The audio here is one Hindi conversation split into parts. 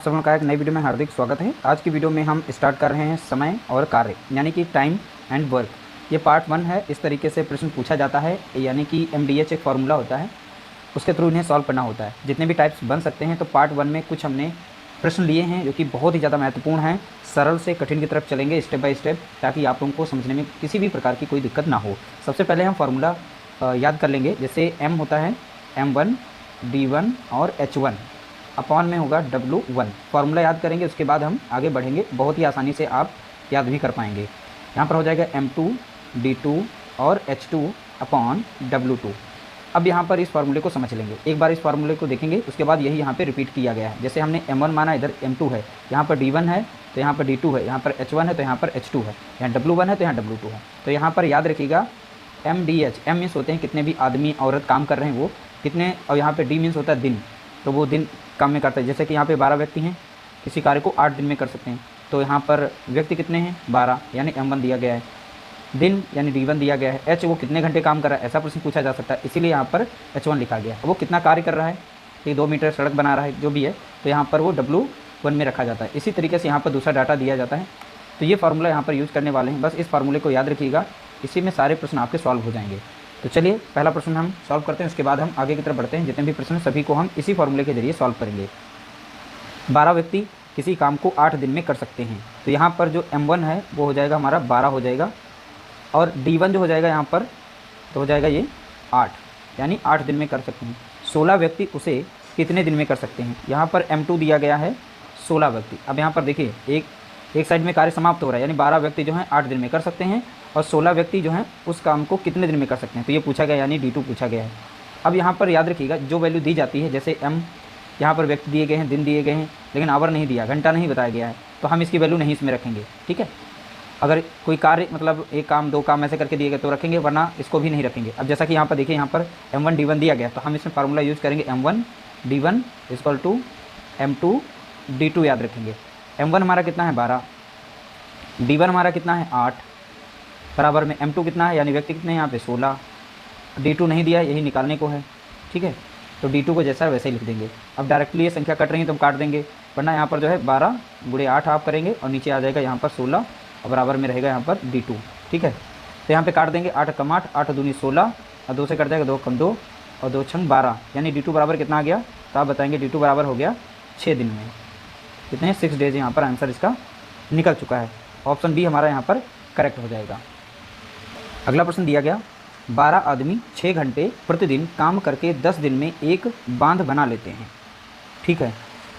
सभी का एक नई वीडियो में हार्दिक स्वागत है। आज की वीडियो में हम स्टार्ट कर रहे हैं समय और कार्य यानी कि टाइम एंड वर्क। ये पार्ट 1 है। इस तरीके से प्रश्न पूछा जाता है, यानी कि MDH एक फार्मूला होता है, उसके थ्रू इन्हें सॉल्व करना होता है। जितने भी टाइप्स बन सकते हैं, तो पार्ट 1 में कुछ हमने प्रश्न लिए हैं जो कि बहुत ही ज़्यादा महत्वपूर्ण हैं। सरल से कठिन की तरफ चलेंगे स्टेप बाय स्टेप, ताकि आप लोगों को समझने में किसी भी प्रकार की कोई दिक्कत ना हो। सबसे पहले हम फार्मूला याद कर लेंगे। जैसे M होता है M1 D1 और H1 अपॉन में होगा W1। फार्मूला याद करेंगे, उसके बाद हम आगे बढ़ेंगे। बहुत ही आसानी से आप याद भी कर पाएंगे। यहाँ पर हो जाएगा M2 D2 और H2 अपॉन W2। अब यहाँ पर इस फार्मूले को समझ लेंगे। एक बार इस फार्मूले को देखेंगे, उसके बाद यही यहाँ पे रिपीट किया गया है। जैसे हमने M1 माना, इधर M2 है, यहाँ पर D1 है तो यहाँ पर D2 है, यहाँ पर H1 है तो यहाँ पर H2 है, यहाँ W1 है तो यहाँ W2 है। तो यहाँ पर याद रखिएगा MDH, M मीन्स होते हैं कितने भी आदमी औरत काम कर रहे हैं वो कितने, और यहाँ पर D मीन्स होता है दिन, तो वो दिन काम में करता है। जैसे कि यहाँ पे 12 व्यक्ति हैं, किसी कार्य को 8 दिन में कर सकते हैं, तो यहाँ पर व्यक्ति कितने हैं 12, यानी M1 दिया गया है। दिन यानी D1 दिया गया है। H वो कितने घंटे काम कर रहा है, ऐसा प्रश्न पूछा जा सकता है, इसीलिए यहाँ पर H1 लिखा गया है। वो कितना कार्य कर रहा है, कि 2 मीटर सड़क बना रहा है, जो भी है, तो यहाँ पर वो W1 में रखा जाता है। इसी तरीके से यहाँ पर दूसरा डाटा दिया जाता है। तो ये फार्मूला यहाँ पर यूज़ करने वाले हैं। बस इस फार्मूले को याद रखिएगा, इसी में सारे प्रश्न आपके सॉल्व हो जाएंगे। तो चलिए पहला प्रश्न हम सॉल्व करते हैं, उसके बाद हम आगे की तरफ बढ़ते हैं। जितने भी प्रश्न सभी को हम इसी फार्मूले के जरिए सॉल्व करेंगे। 12 व्यक्ति किसी काम को 8 दिन में कर सकते हैं, तो यहाँ पर जो M1 है वो हो जाएगा हमारा 12 हो जाएगा, और D1 जो हो जाएगा यहाँ पर तो हो जाएगा ये 8, यानी 8 दिन में कर सकते हैं। 16 व्यक्ति उसे कितने दिन में कर सकते हैं, यहाँ पर M2 दिया गया है 16 व्यक्ति। अब यहाँ पर देखिए एक साइड में कार्य समाप्त हो रहा है, यानी 12 व्यक्ति जो हैं 8 दिन में कर सकते हैं, और 16 व्यक्ति जो हैं उस काम को कितने दिन में कर सकते हैं, तो ये पूछा गया, यानी D2 पूछा गया है। अब यहाँ पर याद रखिएगा जो वैल्यू दी जाती है, जैसे M यहाँ पर व्यक्ति दिए गए हैं, दिन दिए गए हैं, लेकिन आवर नहीं दिया, घंटा नहीं बताया गया है, तो हम इसकी वैल्यू नहीं इसमें रखेंगे। ठीक है, अगर कोई कार्य मतलब एक काम 2 काम ऐसे करके दिए गए तो रखेंगे, वरना इसको भी नहीं रखेंगे। अब जैसा कि यहाँ पर देखिए, यहाँ पर M1 D1 दिया गया, तो हम इसमें फार्मूला यूज़ करेंगे M1 D1 equal to M2 D2 याद रखेंगे। M1 हमारा कितना है 12, D1 हमारा कितना है 8, बराबर में M2 कितना है, यानी व्यक्ति कितने हैं यहाँ पे 16, D2 नहीं दिया, यही निकालने को है। ठीक है, तो D2 को जैसा है वैसे ही लिख देंगे। अब डायरेक्टली ये संख्या कट रही है तो हम काट देंगे, वरना यहाँ पर जो है 12 गुणे 8 आप करेंगे, और नीचे आ जाएगा यहाँ पर 16, और बराबर में रहेगा यहाँ पर D2। ठीक है, तो यहाँ पे काट देंगे, 8 कम 8, 8 दूनी 16, और 2 से कट जाएगा 2 कम 2, और 2 छंग 12, यानी D2 बराबर कितना आ गया, तो आप बताएंगे D2 बराबर हो गया 6 दिन में। कितने हैं 6 डेज, यहाँ पर आंसर इसका निकल चुका है। ऑप्शन बी हमारा यहाँ पर करेक्ट हो जाएगा। अगला प्रश्न दिया गया, 12 आदमी 6 घंटे प्रतिदिन काम करके 10 दिन में एक बांध बना लेते हैं। ठीक है,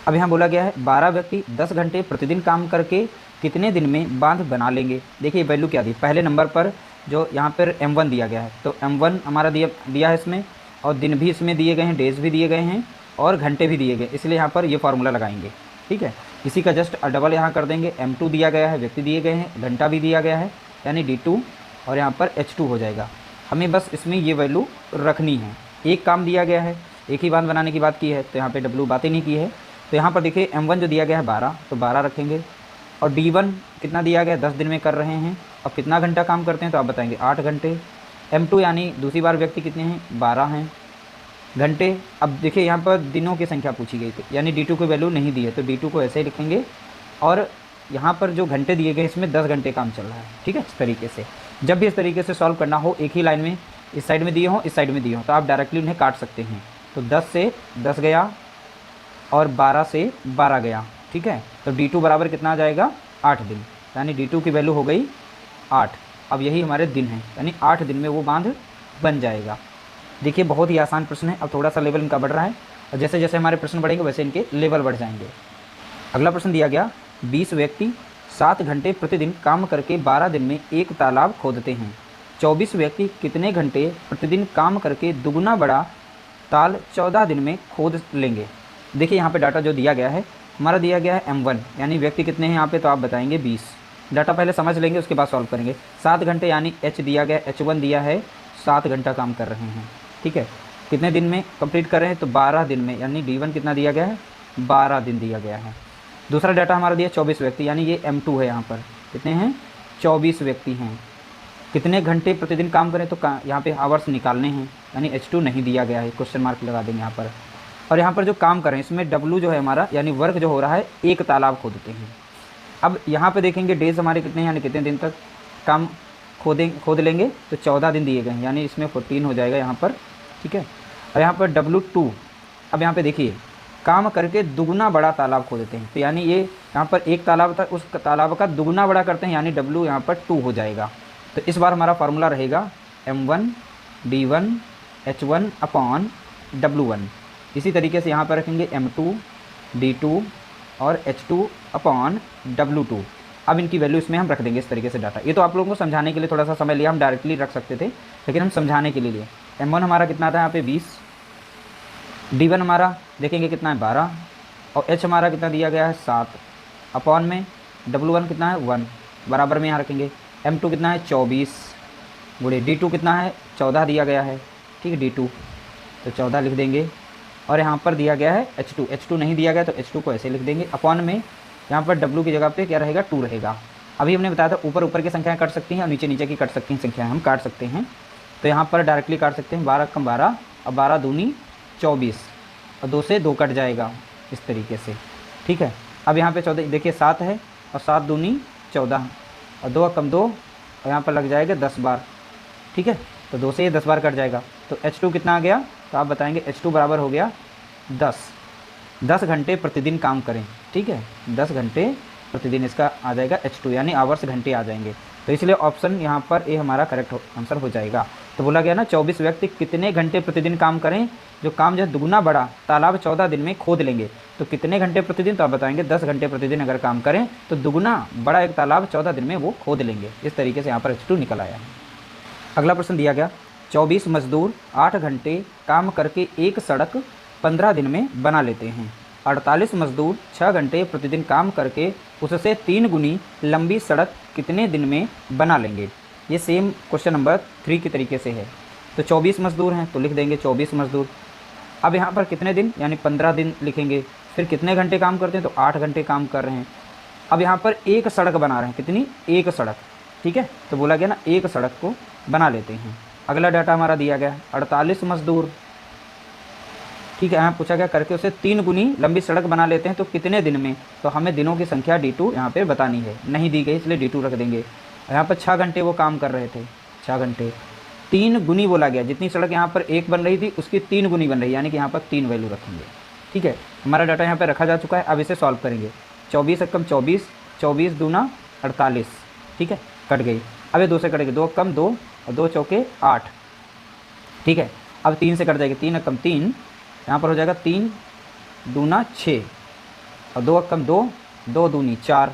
अब यहाँ बोला गया है 12 व्यक्ति 10 घंटे प्रतिदिन काम करके कितने दिन में बांध बना लेंगे। देखिए वैल्यू क्या दी, पहले नंबर पर जो यहाँ पर M1 दिया गया है, तो M1 हमारा दिया है इसमें, और दिन भी इसमें दिए गए हैं, डेज भी दिए गए हैं, और घंटे भी दिए गए, इसलिए यहाँ पर ये फार्मूला लगाएंगे। ठीक है, इसी का जस्ट डबल यहाँ कर देंगे। M2 दिया गया है, व्यक्ति दिए गए हैं, घंटा भी दिया गया है, यानी D2, और यहाँ पर H2 हो जाएगा। हमें बस इसमें ये वैल्यू रखनी है। एक काम दिया गया है, एक ही बांध बनाने की बात की है, तो यहाँ पे W बातें नहीं की है। तो यहाँ पर देखिए M1 जो दिया गया है 12, तो 12 रखेंगे, और D1 कितना दिया गया है 10 दिन में कर रहे हैं, और कितना घंटा काम करते हैं तो आप बताएंगे 8 घंटे। M2 यानी दूसरी बार व्यक्ति कितने हैं 12 हैं घंटे। अब देखिए यहाँ पर दिनों की संख्या पूछी गई थी, यानी D2 को वैल्यू नहीं दी है, तो D2 को ऐसे ही लिखेंगे, और यहाँ पर जो घंटे दिए गए इसमें 10 घंटे काम चल रहा है। ठीक है, इस तरीके से जब भी इस तरीके से सॉल्व करना हो, एक ही लाइन में इस साइड में दिए हों, इस साइड में दिए हों, तो आप डायरेक्टली उन्हें काट सकते हैं। तो 10 से 10 गया, और 12 से 12 गया। ठीक है, तो D2 बराबर कितना आ जाएगा 8 दिन, यानी D2 की वैल्यू हो गई 8। अब यही हमारे दिन हैं, यानी 8 दिन में वो बांध बन जाएगा। देखिए बहुत ही आसान प्रश्न है। अब थोड़ा सा लेवल इनका बढ़ रहा है, और जैसे जैसे हमारे प्रश्न बढ़ेंगे वैसे इनके लेवल बढ़ जाएंगे। अगला प्रश्न दिया गया, 20 व्यक्ति 7 घंटे प्रतिदिन काम करके 12 दिन में एक तालाब खोदते हैं। 24 व्यक्ति कितने घंटे प्रतिदिन काम करके दुगना बड़ा ताल 14 दिन में खोद लेंगे। देखिए यहाँ पे डाटा जो दिया गया है, हमारा दिया गया है M1, यानी व्यक्ति कितने हैं यहाँ पे, तो आप बताएंगे 20। डाटा पहले समझ लेंगे, उसके बाद सॉल्व करेंगे। 7 घंटे यानी H दिया गया, H1 दिया है, 7 घंटा काम कर रहे हैं। ठीक है, कितने दिन में कंप्लीट कर रहे हैं, तो 12 दिन में, यानी D1 कितना दिया गया है 12 दिन दिया गया है। दूसरा डाटा हमारा दिया 24 व्यक्ति, यानी ये M2 है, यहाँ पर कितने हैं 24 व्यक्ति हैं। कितने घंटे प्रतिदिन काम करें, तो यहाँ पे आवर्स निकालने हैं, यानी H2 नहीं दिया गया है, क्वेश्चन मार्क लगा देंगे यहाँ पर। और यहाँ पर जो काम करें इसमें डब्लू जो है हमारा यानी वर्क जो हो रहा है एक तालाब खोदते हैं। अब यहाँ पे देखेंगे डेज हमारे कितने हैं यानी कितने दिन तक काम खोद लेंगे, तो 14 दिन दिए गए हैं यानी इसमें 14 हो जाएगा यहाँ पर, ठीक है। और यहाँ पर W2, अब यहाँ पे देखिए काम करके दुगना बड़ा तालाब खोदते हैं, तो यानी ये यहाँ पर एक तालाब था उस तालाब का दुगना बड़ा करते हैं यानी W यहाँ पर 2 हो जाएगा। तो इस बार हमारा फार्मूला रहेगा M1 D1 H1 upon W1। इसी तरीके से यहाँ पर रखेंगे M2 D2 और H2 अपॉन W2। अब इनकी वैल्यू इसमें हम रख देंगे इस तरीके से डाटा। ये तो आप लोगों को समझाने के लिए थोड़ा सा समय लिया, हम डायरेक्टली रख सकते थे लेकिन हम समझाने के लिए लिए। M1 हमारा कितना था यहाँ पे 20, D1 हमारा देखेंगे कितना है 12 और H हमारा कितना दिया गया है 7 अपॉन में W1 कितना है 1 बराबर में यहाँ रखेंगे। M2 कितना है 24 गुणे D2 कितना है 14 दिया गया है, ठीक है D2 तो 14 लिख देंगे। और यहाँ पर दिया गया है H2 नहीं दिया गया तो H2 को ऐसे लिख देंगे अपॉन में यहाँ पर W की जगह पे क्या रहेगा 2 रहेगा। अभी हमने बताया था ऊपर की संख्याएं काट सकती हैं और नीचे की काट सकती हैं संख्याएं हम काट सकते हैं। तो यहाँ पर डायरेक्टली काट सकते हैं 12 कम 12 और 12 दूनी 24 और 2 से 2 कट जाएगा इस तरीके से, ठीक है। अब यहाँ पे 14 देखिए 7 है और 7 दूनी 14 और 2 कम 2 और यहाँ पर लग जाएगा 10 बार, ठीक है। तो 2 से ये 10 बार कट जाएगा। तो H2 कितना आ गया, तो आप बताएंगे H2 बराबर हो गया 10 घंटे प्रतिदिन काम करें, ठीक है। 10 घंटे प्रतिदिन इसका आ जाएगा H2 यानी आवर्स घंटे आ जाएंगे। तो इसलिए ऑप्शन यहाँ पर ए हमारा करेक्ट आंसर हो जाएगा। तो बोला गया ना 24 व्यक्ति कितने घंटे प्रतिदिन काम करें, जो काम जो है दुगना बड़ा तालाब 14 दिन में खोद लेंगे। तो कितने घंटे प्रतिदिन, तो आप बताएंगे 10 घंटे प्रतिदिन अगर काम करें तो दुगना बड़ा एक तालाब 14 दिन में वो खोद लेंगे। इस तरीके से यहाँ पर H2 निकल आया है। अगला प्रश्न दिया गया 24 मजदूर 8 घंटे काम करके एक सड़क 15 दिन में बना लेते हैं। 48 मजदूर 6 घंटे प्रतिदिन काम करके उससे 3 गुनी लंबी सड़क कितने दिन में बना लेंगे। ये सेम क्वेश्चन नंबर 3 के तरीके से है। तो 24 मजदूर हैं तो लिख देंगे 24 मजदूर। अब यहाँ पर कितने दिन यानी 15 दिन लिखेंगे। फिर कितने घंटे काम करते हैं, तो 8 घंटे काम कर रहे हैं। अब यहाँ पर एक सड़क बना रहे हैं, कितनी, एक सड़क, ठीक है। तो बोला गया ना एक सड़क को बना लेते हैं। अगला डाटा हमारा दिया गया 48 मजदूर, ठीक है। यहाँ पूछा गया करके उसे 3 गुनी लंबी सड़क बना लेते हैं तो कितने दिन में, तो हमें दिनों की संख्या D2 यहाँ पे बतानी है, नहीं दी गई इसलिए D2 रख देंगे। यहाँ पर 6 घंटे वो काम कर रहे थे, 6 घंटे 3 गुनी बोला गया, जितनी सड़क यहाँ पर एक बन रही थी उसकी 3 गुनी बन रही है यानी कि यहाँ पर 3 वैल्यू रखेंगे, ठीक है। हमारा डाटा यहाँ पर रखा जा चुका है। अब इसे सॉल्व करेंगे। 24 कम 24, 24 दूना 48, ठीक है, कट गई। अब ये 2 से कटेगी, 2 कम 2 और 2 चौके 8, ठीक है। अब 3 से कट जाएगी, 3 कम 3, यहाँ पर हो जाएगा 3 दूना 6 और 2 कम 2, 2 दूनी 4।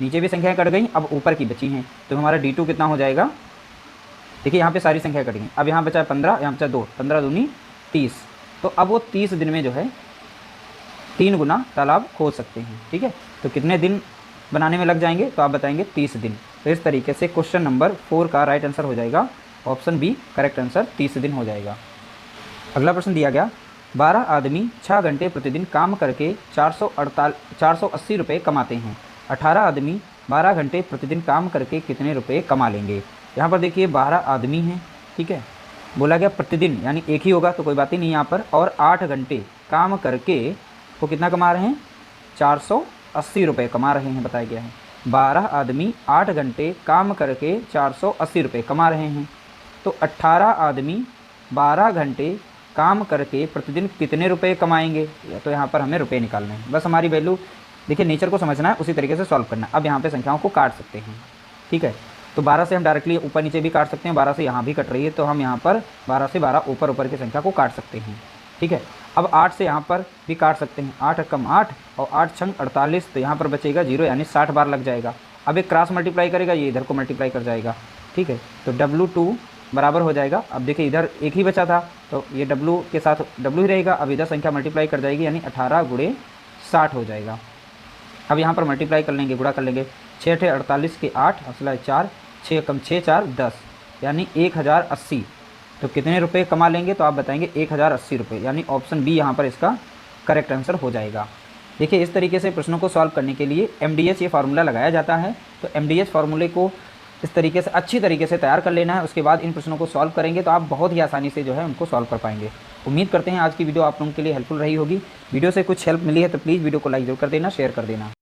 नीचे भी संख्याएं कट गई, अब ऊपर की बची हैं। तो हमारा D2 कितना हो जाएगा, देखिए यहाँ पे सारी संख्याएं कट गई। अब यहाँ बचा 15, यहाँ बचा 2, 15 दूनी 30। तो अब वो 30 दिन में जो है 3 गुना तालाब खोद सकते हैं, ठीक है। तो कितने दिन बनाने में लग जाएंगे, तो आप बताएंगे 30 दिन। तो इस तरीके से क्वेश्चन नंबर 4 का राइट आंसर हो जाएगा ऑप्शन बी, करेक्ट आंसर 30 दिन हो जाएगा। अगला प्रश्न दिया गया 12 आदमी 6 घंटे प्रतिदिन काम करके 480 रुपये कमाते हैं। 18 आदमी 12 घंटे प्रतिदिन काम करके कितने रुपए कमा लेंगे। यहाँ पर देखिए 12 आदमी हैं, ठीक है। बोला गया प्रतिदिन यानी एक ही होगा तो कोई बात ही नहीं यहाँ पर। और 8 घंटे काम करके वो कितना कमा रहे हैं, 480 रुपये कमा रहे हैं, बताया गया है। 12 आदमी 8 घंटे काम करके 480 रुपये कमा रहे हैं। तो 18 आदमी 12 घंटे काम करके प्रतिदिन कितने रुपए कमाएंगे, तो यहाँ पर हमें रुपए निकालने हैं। बस हमारी वैल्यू देखिए, नेचर को समझना है, उसी तरीके से सॉल्व करना है। अब यहाँ पे संख्याओं को काट सकते हैं, ठीक है। तो 12 से हम डायरेक्टली ऊपर नीचे भी काट सकते हैं, 12 से यहाँ भी कट रही है तो हम यहाँ पर 12 से 12 ऊपर की संख्या को काट सकते हैं, ठीक है। अब 8 से यहाँ पर भी काट सकते हैं, 8 कम 8 और 8 छंग 48, तो यहाँ पर बचेगा 0 यानी 60 बार लग जाएगा। अब एक क्रॉस मल्टीप्लाई करेगा, ये इधर को मल्टीप्लाई कर जाएगा, ठीक है। तो W2 बराबर हो जाएगा। अब देखिए इधर एक ही बचा था तो ये W के साथ W ही रहेगा। अब इधर संख्या मल्टीप्लाई कर जाएगी यानी 18 गुणे 60 हो जाएगा। अब यहाँ पर मल्टीप्लाई कर लेंगे, गुणा कर लेंगे, 6 × 48 के 8 असला 4, 6 कम 6 4 10 यानी 1080। तो कितने रुपए कमा लेंगे, तो आप बताएंगे 1080 रुपये यानी ऑप्शन बी यहाँ पर इसका करेक्ट आंसर हो जाएगा। देखिए इस तरीके से प्रश्नों को सॉल्व करने के लिए MDH ये फार्मूला लगाया जाता है। तो MDH फार्मूले को इस तरीके से अच्छी तरीके से तैयार कर लेना है। उसके बाद इन प्रश्नों को सॉल्व करेंगे तो आप बहुत ही आसानी से जो है उनको सॉल्व कर पाएंगे। उम्मीद करते हैं आज की वीडियो आप लोगों के लिए हेल्पफुल रही होगी। वीडियो से कुछ हेल्प मिली है तो प्लीज़ वीडियो को लाइक जरूर कर देना, शेयर कर देना।